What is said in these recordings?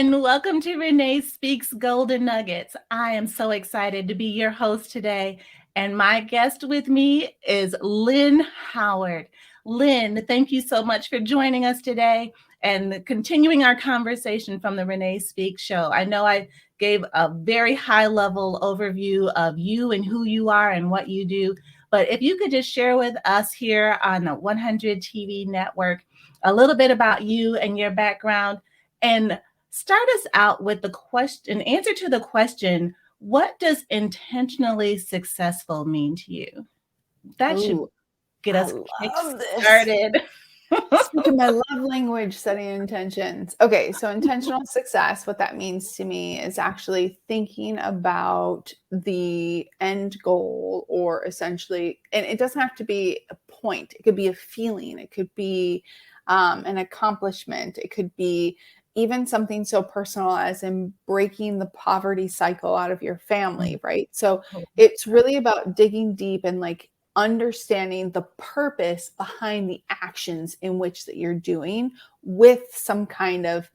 and welcome to Renee Speaks Golden Nuggets. I am so excited to be your host today, and my guest with me is Lynn Howard. Lynn, thank you so much for joining us today and continuing our conversation from the Renee Speaks show. I know I gave a very high-level overview of you and who you are and what you do, but if you could just share with us here on the 100 TV network a little bit about you and your background, and start us out with the question, answer to the question, what does intentionally successful mean to you? That should get us started. Speaking my love language, setting intentions. Okay, so intentional success, what that means to me is actually thinking about the end goal, or essentially, and it doesn't have to be a point. It could be a feeling. It could be an accomplishment. It could be even something so personal as in breaking the poverty cycle out of your family, right? So it's really about digging deep and like understanding the purpose behind the actions in which that you're doing, with some kind of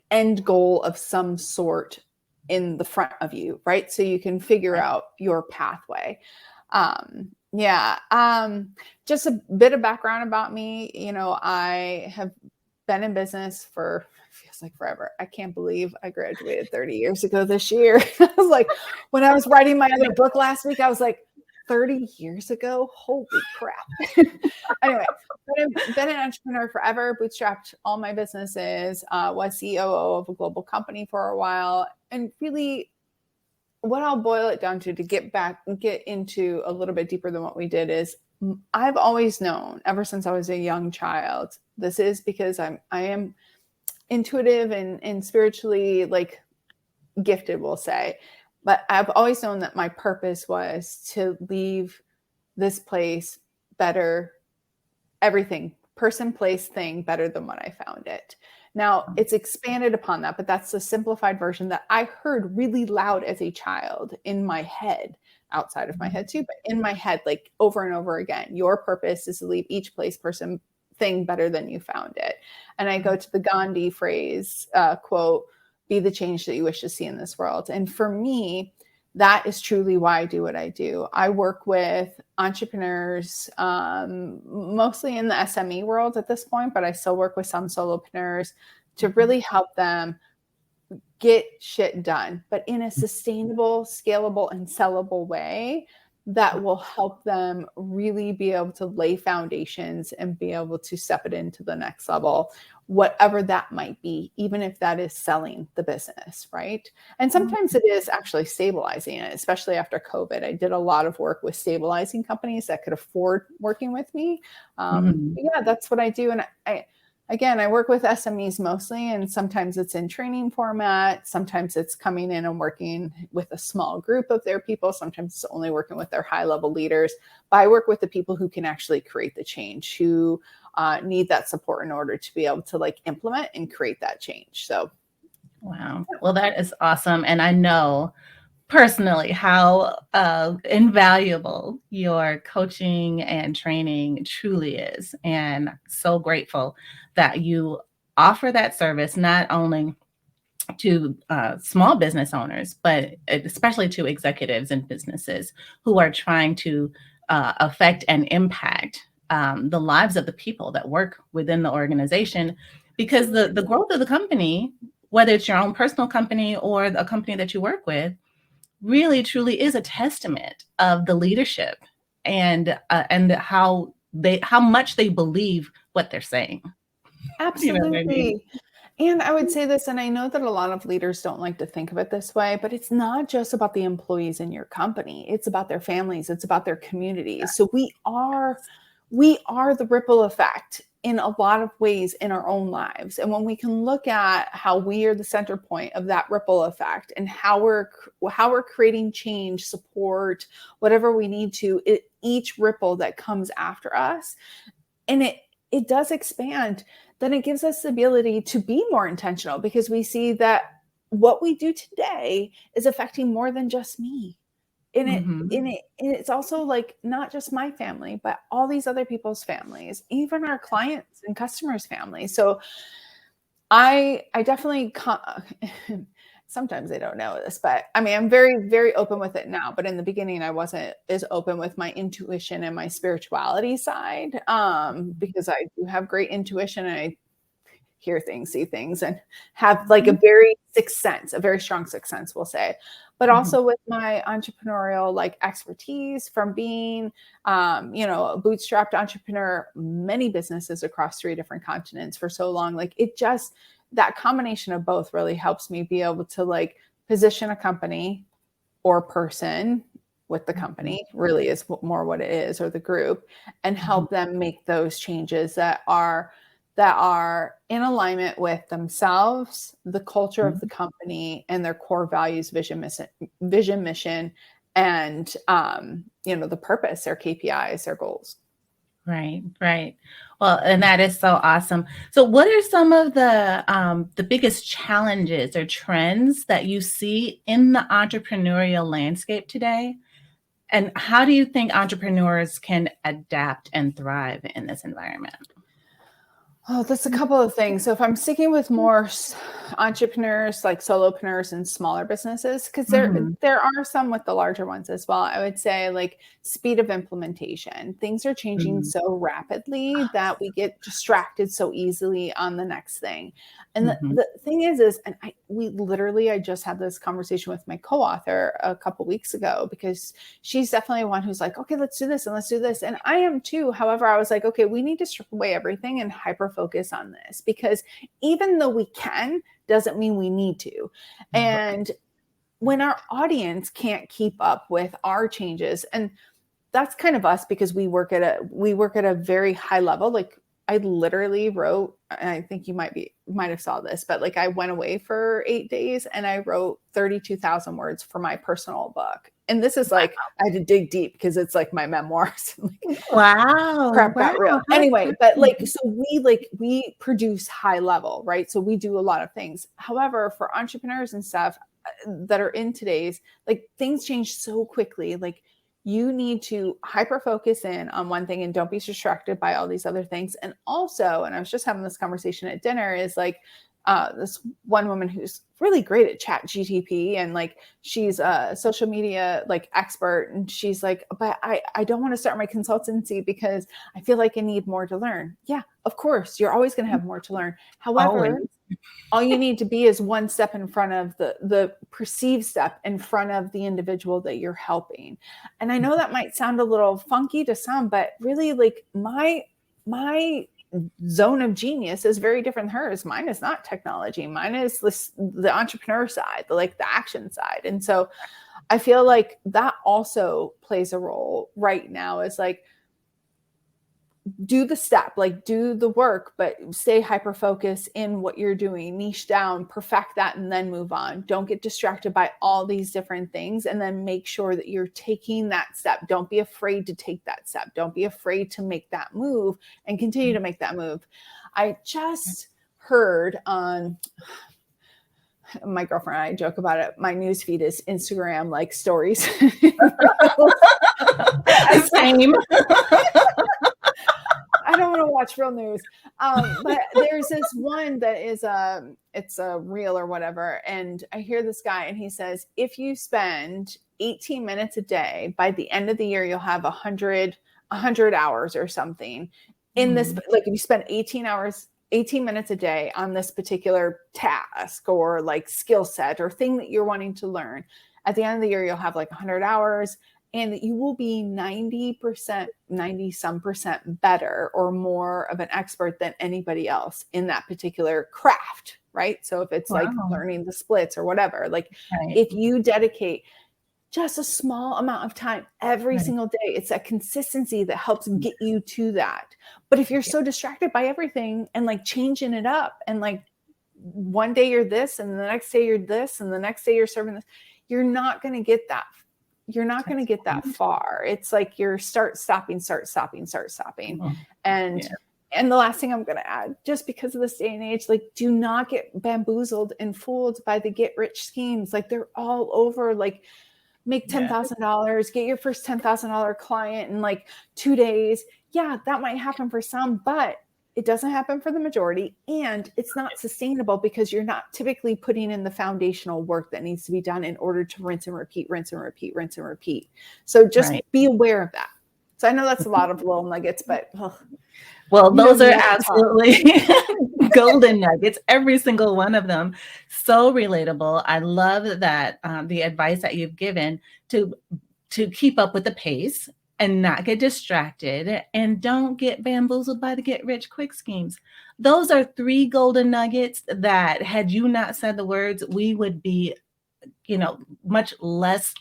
end goal of some sort in the front of you, right? So you can figure out your pathway. Just a bit of background about me. I have been in business for, feels like forever. I can't believe I graduated 30 years ago this year. I was like, when I was writing my other book last week, I was like, 30 years ago? Holy crap. Anyway, I've been an entrepreneur forever, bootstrapped all my businesses, was COO of a global company for a while. And really, what I'll boil it down to get into a little bit deeper than what we did, is I've always known ever since I was a young child, this is because I am intuitive and spiritually like gifted, we'll say. But I've always known that my purpose was to leave this place better, everything, person, place, thing, better than when I found it. Now, it's expanded upon that, but that's the simplified version that I heard really loud as a child in my head, outside of my head too, but in my head, like over and over again. Your purpose is to leave each place, person, thing better than you found it. And I go to the Gandhi phrase, quote, be the change that you wish to see in this world. And for me, that is truly why I do what I do. I work with entrepreneurs, mostly in the SME world at this point, but I still work with some solopreneurs to really help them get shit done, but in a sustainable, scalable, and sellable way that will help them really be able to lay foundations and be able to step it into the next level, whatever that might be, even if that is selling the business, right? And sometimes it is actually stabilizing it, especially after COVID. I did a lot of work with stabilizing companies that could afford working with me. Yeah, that's what I do. And I work with SMEs mostly, and sometimes it's in training format. Sometimes it's coming in and working with a small group of their people. Sometimes it's only working with their high-level leaders. But I work with the people who can actually create the change, who need that support in order to be able to like implement and create that change. So, wow. Well, that is awesome. And I know personally how invaluable your coaching and training truly is. And so grateful that you offer that service, not only to small business owners, but especially to executives and businesses who are trying to affect and impact the lives of the people that work within the organization. Because the growth of the company, whether it's your own personal company or a company that you work with, really truly is a testament of the leadership and how much they believe what they're saying. Absolutely. You know what I mean? And I would say this, and I know that a lot of leaders don't like to think of it this way, but it's not just about the employees in your company. It's about their families. It's about their communities. So we are the ripple effect in a lot of ways in our own lives. And when we can look at how we are the center point of that ripple effect and how we're creating change, support, whatever we need to, each ripple that comes after us, and it does expand, then it gives us the ability to be more intentional, because we see that what we do today is affecting more than just me. And it's also like not just my family, but all these other people's families, even our clients and customers' families. So I definitely, sometimes I don't know this, but I mean, I'm very, very open with it now. But in the beginning, I wasn't as open with my intuition and my spirituality side, because I do have great intuition and I hear things, see things, and have like a very sixth sense, a very strong sixth sense, we'll say. But also with my entrepreneurial like expertise from being, a bootstrapped entrepreneur, many businesses across 3 different continents for so long, like it just, that combination of both really helps me be able to like position a company or person with the company, really is more what it is, or the group, and help them make those changes that are in alignment with themselves, the culture of the company, and their core values, vision, mission, and the purpose, their KPIs, their goals. Right. Well, and that is so awesome. So what are some of the biggest challenges or trends that you see in the entrepreneurial landscape today? And how do you think entrepreneurs can adapt and thrive in this environment? Oh, that's a couple of things. So if I'm sticking with more entrepreneurs, like solopreneurs and smaller businesses, because there are some with the larger ones as well, I would say like speed of implementation. Things are changing so rapidly that we get distracted so easily on the next thing. And the thing is, and I just had this conversation with my co-author a couple weeks ago, because she's definitely one who's like, okay, let's do this and let's do this. And I am too. However, I was like, okay, we need to strip away everything and hyper focus on this, because even though we can, doesn't mean we need to. And when our audience can't keep up with our changes, and that's kind of us, because we work at a very high level. Like I literally wrote, and I think you might have saw this, but like I went away for 8 days and I wrote 32,000 words for my personal book. And this is like, I had to dig deep because it's like my memoirs. Wow. Crap got real. Anyway, but like, so we produce high level, right? So we do a lot of things. However, for entrepreneurs and stuff that are in today's, like things change so quickly. Like you need to hyper focus in on one thing and don't be distracted by all these other things. And also, and I was just having this conversation at dinner, is like this one woman who's really great at chat GTP, and like she's a social media like expert, and she's like, but I don't want to start my consultancy because I feel like I need more to learn. Yeah, of course, you're always going to have more to learn. However, all you need to be is one step in front of the perceived step in front of the individual that you're helping. And I know that might sound a little funky to some, but really like my zone of genius is very different than hers. Mine is not technology. Mine is the entrepreneur side, the action side. And so I feel like that also plays a role right now, is like, do the step, like do the work, but stay hyper focused in what you're doing, niche down, perfect that, and then move on. Don't get distracted by all these different things, and then make sure that you're taking that step. Don't be afraid to take that step. Don't be afraid to make that move and continue to make that move. I just heard on my girlfriend and I joke about it. My newsfeed is Instagram like stories. Same. I don't want to watch real news. But there's this one that is it's a reel or whatever. And I hear this guy and he says, if you spend 18 minutes a day, by the end of the year, you'll have 100 hours or something in this. Like if you spend 18 minutes a day on this particular task or like skill set or thing that you're wanting to learn, at the end of the year, you'll have like 100 hours. And you will be 90% better or more of an expert than anybody else in that particular craft, right? So if it's like learning the splits or whatever, like if you dedicate just a small amount of time every single day, it's that consistency that helps get you to that. But if you're so distracted by everything and like changing it up, and like one day you're this and the next day you're this and the next day you're serving this, you're not going to get that. You're not going to get that far. It's like you're start stopping. And the last thing I'm going to add, just because of this day and age, like do not get bamboozled and fooled by the get rich schemes. Like they're all over, like make $10,000, get your first $10,000 client in like 2 days. Yeah, that might happen for some, but it doesn't happen for the majority, and it's not sustainable because you're not typically putting in the foundational work that needs to be done in order to rinse and repeat, rinse and repeat, rinse and repeat. So just be aware of that. So I know that's a lot of little nuggets, but well, those are absolutely golden nuggets, every single one of them. So relatable. I love that the advice that you've given to keep up with the pace and not get distracted, and don't get bamboozled by the get rich quick schemes. Those are 3 golden nuggets that, had you not said the words, we would be, much less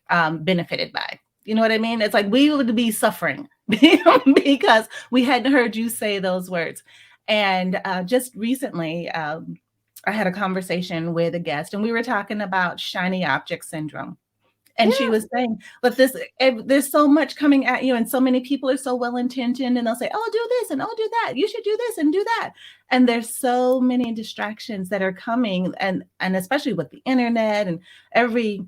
benefited by. You know what I mean? It's like we would be suffering because we hadn't heard you say those words. And just recently, I had a conversation with a guest, and we were talking about shiny object syndrome. And she was saying, but there's so much coming at you, and so many people are so well-intentioned, and they'll say, oh, do this, and oh, do that. You should do this and do that. And there's so many distractions that are coming, and especially with the internet, and every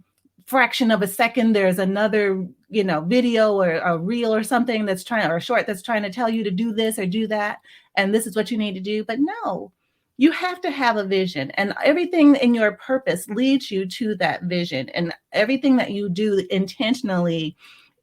fraction of a second, there's another, video or a reel or something or a short that's trying to tell you to do this or do that. And this is what you need to do. But no, you have to have a vision, and everything in your purpose leads you to that vision, and everything that you do intentionally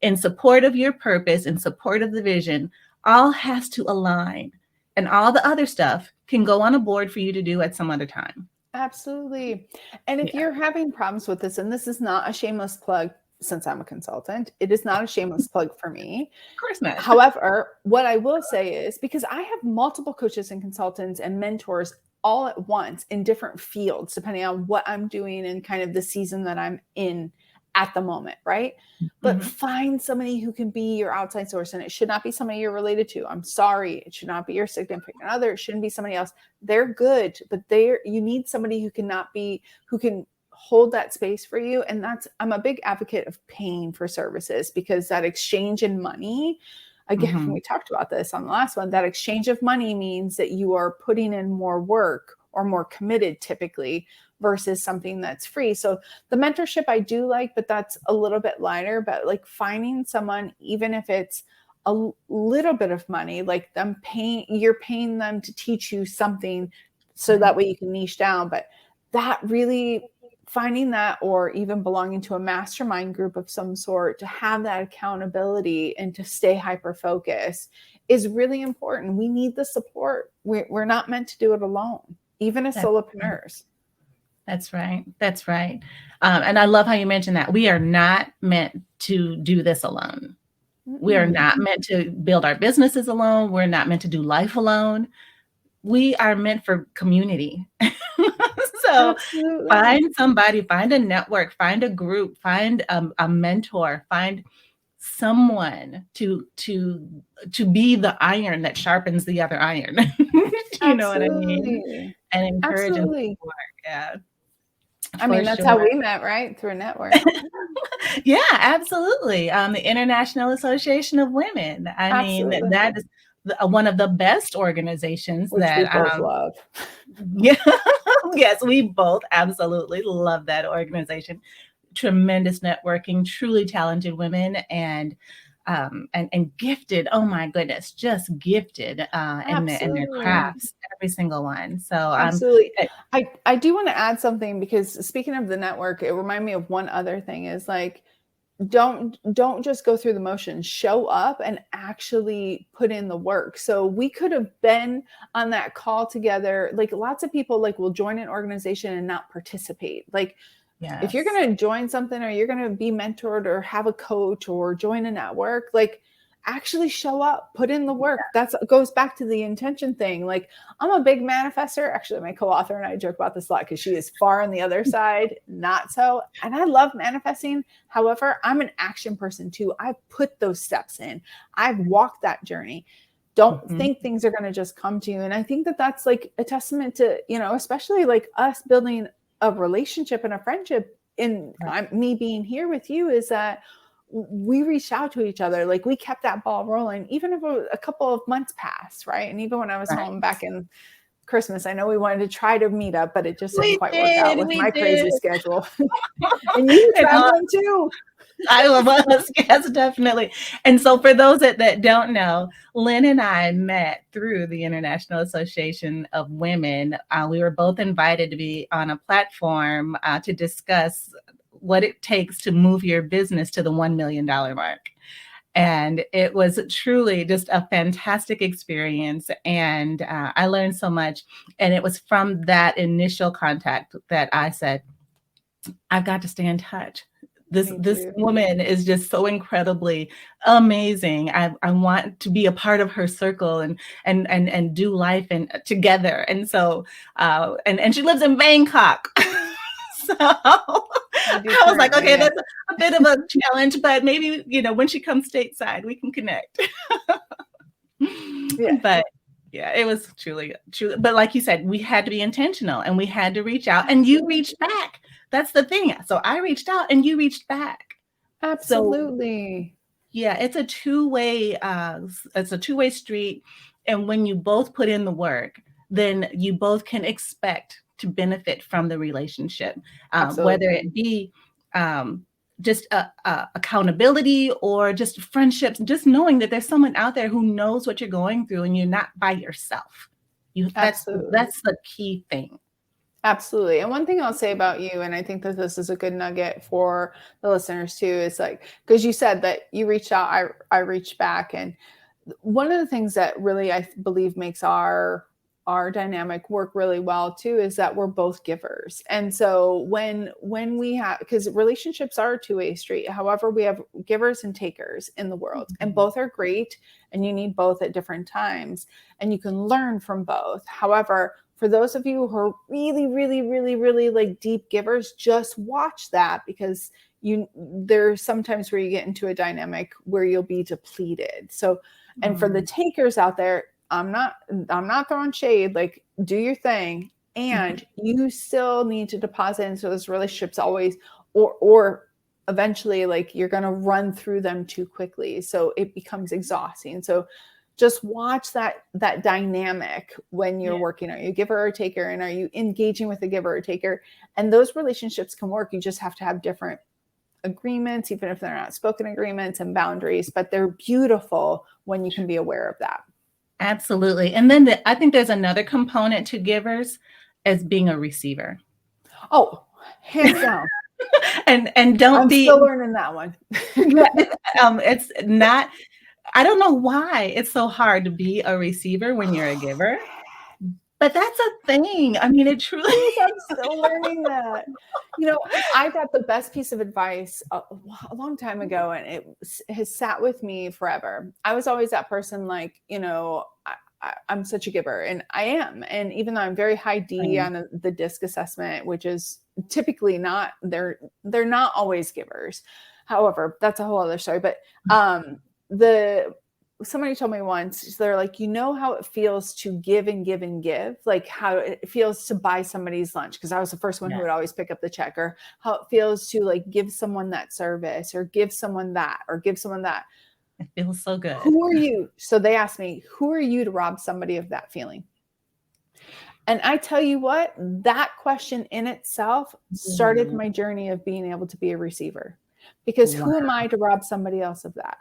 in support of your purpose, in support of the vision, all has to align, and all the other stuff can go on a board for you to do at some other time. Absolutely. And if you're having problems with this, and this is not a shameless plug, since I'm a consultant, it is not a shameless plug for me. Of course not. However, what I will say is, because I have multiple coaches and consultants and mentors all at once in different fields, depending on what I'm doing and kind of the season that I'm in at the moment, right? But find somebody who can be your outside source, and it should not be somebody you're related to. I'm sorry. It should not be your significant other. It shouldn't be somebody else. They're good, but you need somebody who can hold that space for you. And I'm a big advocate of paying for services, because that exchange in money, again, we talked about this on the last one, that exchange of money means that you are putting in more work or more committed typically versus something that's free. So the mentorship I do like, but that's a little bit lighter, but like finding someone, even if it's a little bit of money, like you're paying them to teach you something so that way you can niche down. But that really, finding that, or even belonging to a mastermind group of some sort to have that accountability and to stay hyper-focused is really important. We need the support. We're not meant to do it alone, even as solopreneurs. That's right. That's right. And I love how you mentioned that. We are not meant to do this alone. We are not meant to build our businesses alone. We're not meant to do life alone. We are meant for community. So find somebody, find a network, find a group, find a mentor, find someone to be the iron that sharpens the other iron. You know what I mean? And encourage and support. Yeah. I mean, that's how we met, right? Through a network. Yeah, absolutely. The International Association of Women. I mean, that is one of the best organizations which that we both love. Yeah. Yes, we both absolutely love that organization. Tremendous networking, truly talented women, and gifted. Oh my goodness, just gifted in their crafts, every single one. So absolutely. I do want to add something, because speaking of the network, it reminded me of one other thing is like, don't just go through the motions, show up and actually put in the work. So we could have been on that call together. Like lots of people will join an organization and not participate. Like if you're going to join something, or you're going to be mentored or have a coach or join a network, actually show up, put in the work. That goes back to the intention thing. Like I'm a big manifester. Actually, my co-author and I joke about this a lot, because she is far on the other side, not so. And I love manifesting. However, I'm an action person too. I've put those steps in. I've walked that journey. Don't think things are going to just come to you. And I think that that's like a testament to, especially like us building a relationship and a friendship in me being here with you, is that we reached out to each other. Like we kept that ball rolling, even if a couple of months passed, right? And even when I was home back in Christmas, I know we wanted to try to meet up, but it just didn't quite work out with my crazy schedule. And you were traveling too. I was, yes, definitely. And so for those that don't know, Lynn and I met through the International Association of Women. We were both invited to be on a platform to discuss what it takes to move your business to the $1 million mark. And it was truly just a fantastic experience. And I learned so much. And it was from that initial contact that I said, I've got to stay in touch. This woman is just so incredibly amazing. I want to be a part of her circle and do life together. And so and she lives in Bangkok. So I was like, okay, that's a bit of a challenge, but maybe, when she comes stateside, we can connect. Yeah. But yeah, it was truly. But like you said, we had to be intentional and we had to reach out, and you reached back. That's the thing. So I reached out and you reached back. Absolutely. So, yeah, it's a two-way street. And when you both put in the work, then you both can expect to benefit from the relationship, whether it be just accountability or just friendships, just knowing that there's someone out there who knows what you're going through and you're not by yourself. That's the key thing. Absolutely. And one thing I'll say about you, and I think that this is a good nugget for the listeners too, is like, because you said that you reached out, I reached back. And one of the things that really, I believe, makes our dynamic work really well too, is that we're both givers. And so when we have, because relationships are a two-way street. However, we have givers and takers in the world, and both are great, and you need both at different times, and you can learn from both. However, for those of you who are really, really, really, really like deep givers, just watch that, because there's sometimes where you get into a dynamic where you'll be depleted. So, and for the takers out there, I'm not throwing shade, like, do your thing. And you still need to deposit into those relationships always, or eventually, like, you're going to run through them too quickly. So it becomes exhausting. So just watch that dynamic when you're working. Are you a giver or a taker? And are you engaging with a giver or a taker? And those relationships can work. You just have to have different agreements, even if they're not spoken agreements, and boundaries, but they're beautiful when you can be aware of that. Absolutely. And then I think there's another component to givers as being a receiver. Oh, hands down. and I'm still learning that one. It's not, I don't know why it's so hard to be a receiver when you're a giver, but that's a thing. I mean, it truly is. I'm still learning that. I got the best piece of advice a long time ago, and it has sat with me forever. I was always that person, like, I'm such a giver, and I am. And even though I'm very high D on the DISC assessment, which is typically not, they're not always givers. However, that's a whole other story. But somebody told me once, they're like, how it feels to give and give and give, like how it feels to buy somebody's lunch. Because I was the first one who would always pick up the check, or how it feels to like give someone that service, or give someone that, or give someone that. It feels so good. Who are you? So they asked me, who are you to rob somebody of that feeling? And I tell you what, that question in itself started my journey of being able to be a receiver. Because who am I to rob somebody else of that?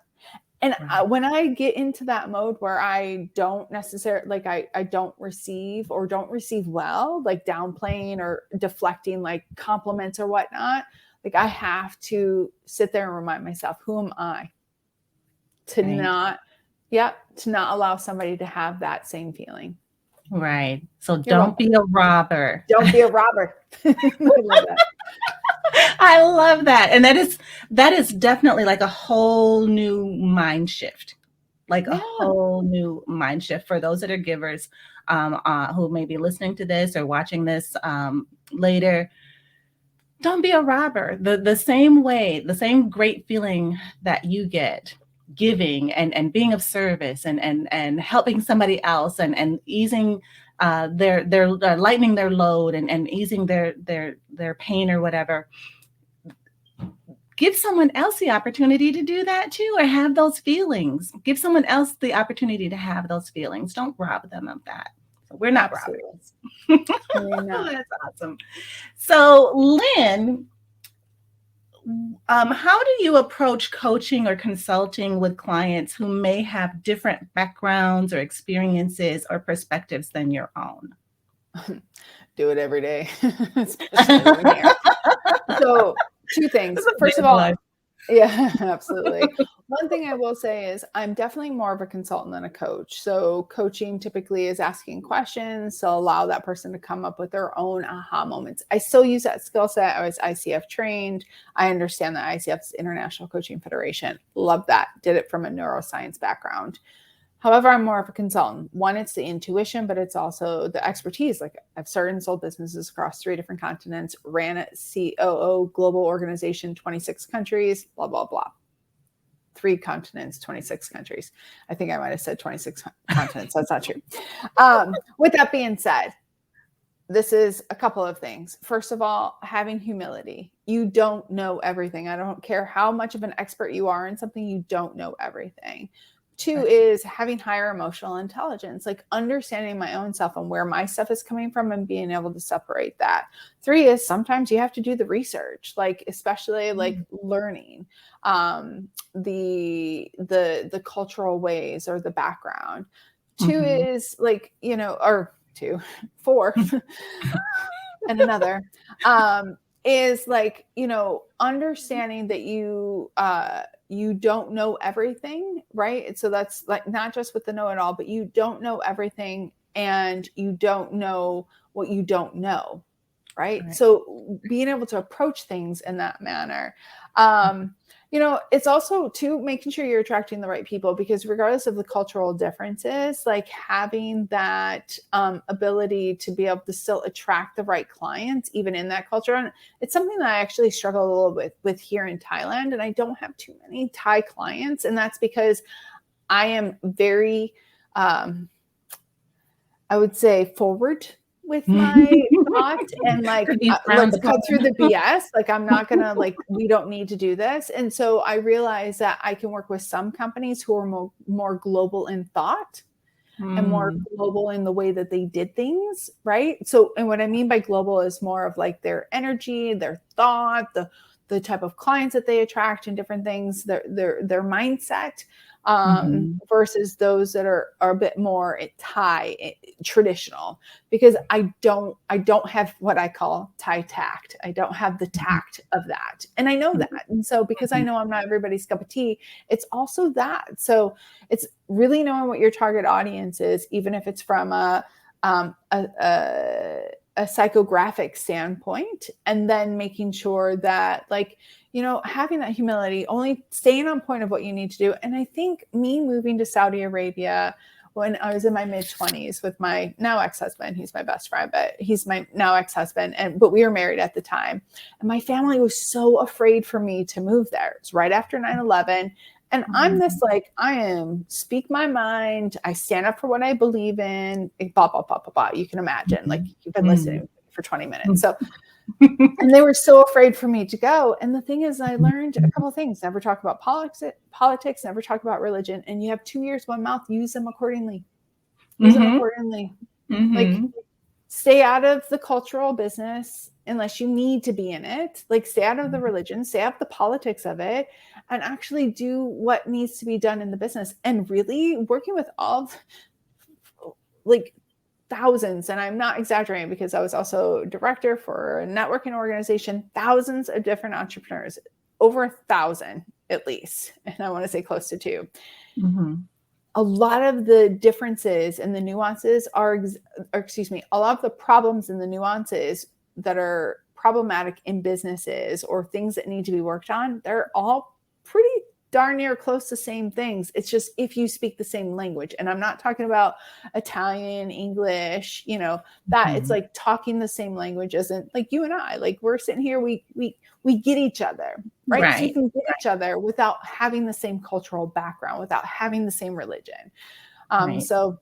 And when I get into that mode where I don't necessarily, like, I don't receive, or don't receive well, like downplaying or deflecting, like compliments or whatnot, like I have to sit there and remind myself, who am I to not allow somebody to have that same feeling. Right. So don't be a robber. Don't be a robber. I love that. I love that. And that is definitely like a whole new mind shift, a whole new mind shift for those that are givers, who may be listening to this or watching this later. Don't be a robber. The same great feeling that you get giving and being of service and helping somebody else and easing their lightening their load and easing their pain or whatever. Give someone else the opportunity to do that too, or have those feelings. Give someone else the opportunity to have those feelings. Don't rob them of that. So we're not robbers. That's awesome. So Lynn, How do you approach coaching or consulting with clients who may have different backgrounds or experiences or perspectives than your own? Do it every day, especially living here. So 2 things. First of all, yeah, absolutely. One thing I will say is I'm definitely more of a consultant than a coach. So coaching typically is asking questions to allow that person to come up with their own aha moments. I still use that skill set. I was ICF trained. I understand that ICF's International Coaching Federation. Love that. Did it from a neuroscience background. However, I'm more of a consultant. One, it's the intuition, but it's also the expertise. Like I've started and sold businesses across 3 different continents, ran a COO global organization, 26 countries, blah, blah, blah. 3 continents, 26 countries. I think I might have said 26 continents. That's not true. With that being said, this is a couple of things. First of all, having humility. You don't know everything. I don't care how much of an expert you are in something, you don't know everything. 2 is having higher emotional intelligence, like understanding my own self and where my stuff is coming from and being able to separate that. 3 is sometimes you have to do the research, like especially like learning the cultural ways or the background. 2 is like, or 2, 4 and another is like, understanding that you don't know everything, right? So that's like not just with the know-it-all, but you don't know everything and you don't know what you don't know, right? So being able to approach things in that manner. It's also too making sure you're attracting the right people, because regardless of the cultural differences, like having that ability to be able to still attract the right clients, even in that culture. And it's something that I actually struggle a little bit with here in Thailand. And I don't have too many Thai clients. And that's because I am very, I would say, forward with my thought and like, let's cut through the BS. Like, I'm not going to we don't need to do this. And so I realized that I can work with some companies who are more global in thought and more global in the way that they did things. Right. So, and what I mean by global is more of like their energy, their thought, the type of clients that they attract and different things, their mindset. Versus those that are a bit more Thai traditional, because I don't have what I call Thai tact. I don't have the tact of that. And I know that. And so because I know I'm not everybody's cup of tea, it's also that. So it's really knowing what your target audience is, even if it's from a psychographic standpoint, and then making sure that having that humility, only staying on point of what you need to do. And I think me moving to Saudi Arabia when I was in my mid-20s with my now ex-husband, he's my best friend, but he's my now ex-husband, but we were married at the time. And my family was so afraid for me to move there. It's right after 9/11. And I'm this I speak my mind. I stand up for what I believe in. Blah, blah, blah, blah, blah. You can imagine, you've been listening for 20 minutes. So, and they were so afraid for me to go. And the thing is, I learned a couple of things. Never talk about politics, never talk about religion. And you have 2 ears, 1 mouth, use them accordingly. Like, stay out of the cultural business unless you need to be in it. Like, stay out of the religion, stay out of the politics of it, and actually do what needs to be done in the business. And really working with all thousands, and I'm not exaggerating because I was also director for a networking organization, thousands of different entrepreneurs, over 1,000 at least. And I want to say close to 2. A lot of the differences and the nuances a lot of the problems and the nuances that are problematic in businesses or things that need to be worked on, they're all pretty darn near close to same things. It's just if you speak the same language. And I'm not talking about Italian, English, that it's like talking the same language isn't like you and I, like we're sitting here, we get each other, right? So you can get each other without having the same cultural background, without having the same religion. So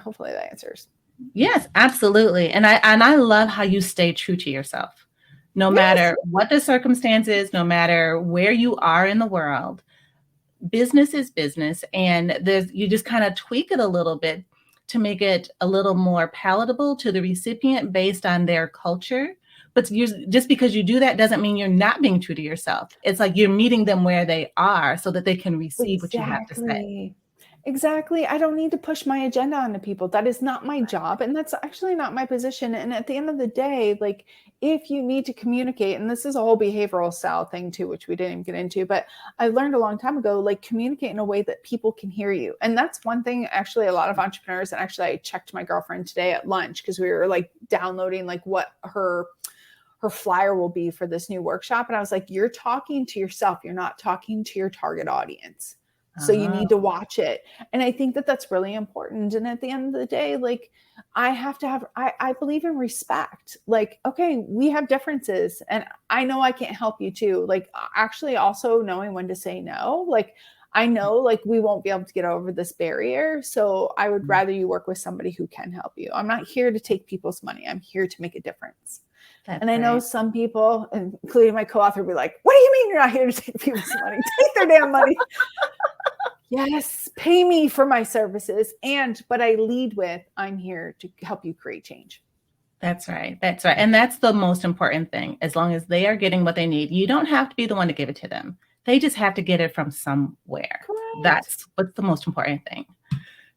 hopefully that answers. Yes, absolutely. And I love how you stay true to yourself. No matter what the circumstances, no matter where you are in the world, business is business. And you just kind of tweak it a little bit to make it a little more palatable to the recipient based on their culture. But just because you do that doesn't mean you're not being true to yourself. It's like you're meeting them where they are so that they can receive what you have to say. Exactly. I don't need to push my agenda onto people. That is not my job. And that's actually not my position. And at the end of the day, like if you need to communicate, and this is a whole behavioral style thing too, which we didn't even get into, but I learned a long time ago, like communicate in a way that people can hear you. And that's one thing actually a lot of entrepreneurs, and actually I checked my girlfriend today at lunch because we were like downloading like what her flyer will be for this new workshop. And I was like, you're talking to yourself. You're not talking to your target audience. So you need to watch it. And I think that that's really important. And at the end of the day, like I believe in respect. Like, okay, we have differences and I know I can't help you too. Like actually also knowing when to say no. Like I know like we won't be able to get over this barrier. So I would rather you work with somebody who can help you. I'm not here to take people's money. I'm here to make a difference. And I know some people, including my co-author, be like, what do you mean you're not here to take people's money? Take their damn money. Yes, pay me for my services. But I lead with, I'm here to help you create change. That's right. That's right. And that's the most important thing. As long as they are getting what they need, you don't have to be the one to give it to them. They just have to get it from somewhere. Correct. That's what's the most important thing.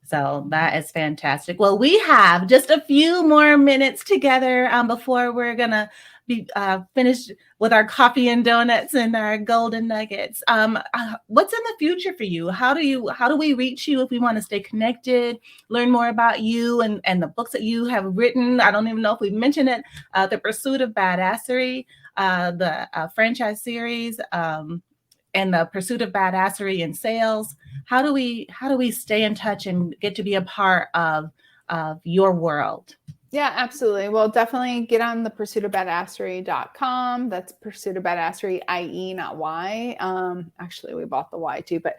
So that is fantastic. Well, we have just a few more minutes together before we're going to be finished with our coffee and donuts and our golden nuggets. What's in the future for you? How do we reach you if we want to stay connected, learn more about you and the books that you have written? I don't even know if we've mentioned it. The Pursuit of Badassery, the franchise series, and the Pursuit of Badassery in sales. How do we stay in touch and get to be a part of your world? Yeah, absolutely. Well, definitely get on the pursuitofbadassery.com. That's Pursuit of Badassery, IE, not Y. Actually, we bought the Y too, but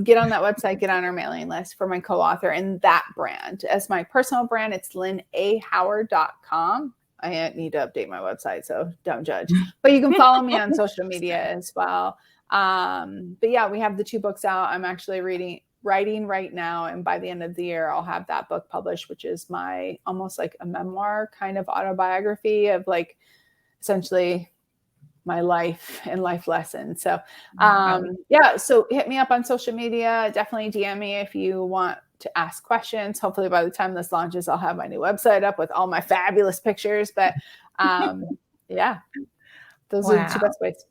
get on that website, get on our mailing list for my co-author and that brand. As my personal brand, it's LynnAHoward.com. I need to update my website, so don't judge. But you can follow me on social media as well. But yeah, we have the 2 books out. I'm actually writing right now. And by the end of the year, I'll have that book published, which is my almost like a memoir kind of autobiography of like essentially my life and life lessons. So, yeah, so hit me up on social media. Definitely DM me if you want to ask questions. Hopefully by the time this launches, I'll have my new website up with all my fabulous pictures, but, yeah, those are the 2 best ways.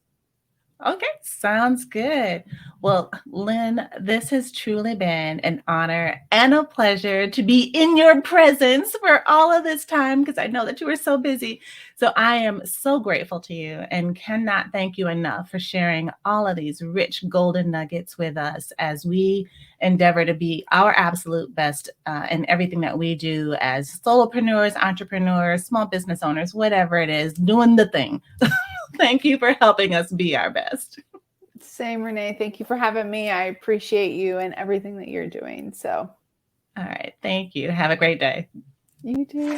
Okay, sounds good. Well, Lynn, this has truly been an honor and a pleasure to be in your presence for all of this time because I know that you were so busy. So I am so grateful to you and cannot thank you enough for sharing all of these rich golden nuggets with us as we endeavor to be our absolute best in everything that we do as solopreneurs, entrepreneurs, small business owners, whatever it is, doing the thing. Thank you for helping us be our best. Same, Renee. Thank you for having me. I appreciate you and everything that you're doing. So, all right. Thank you. Have a great day. You too.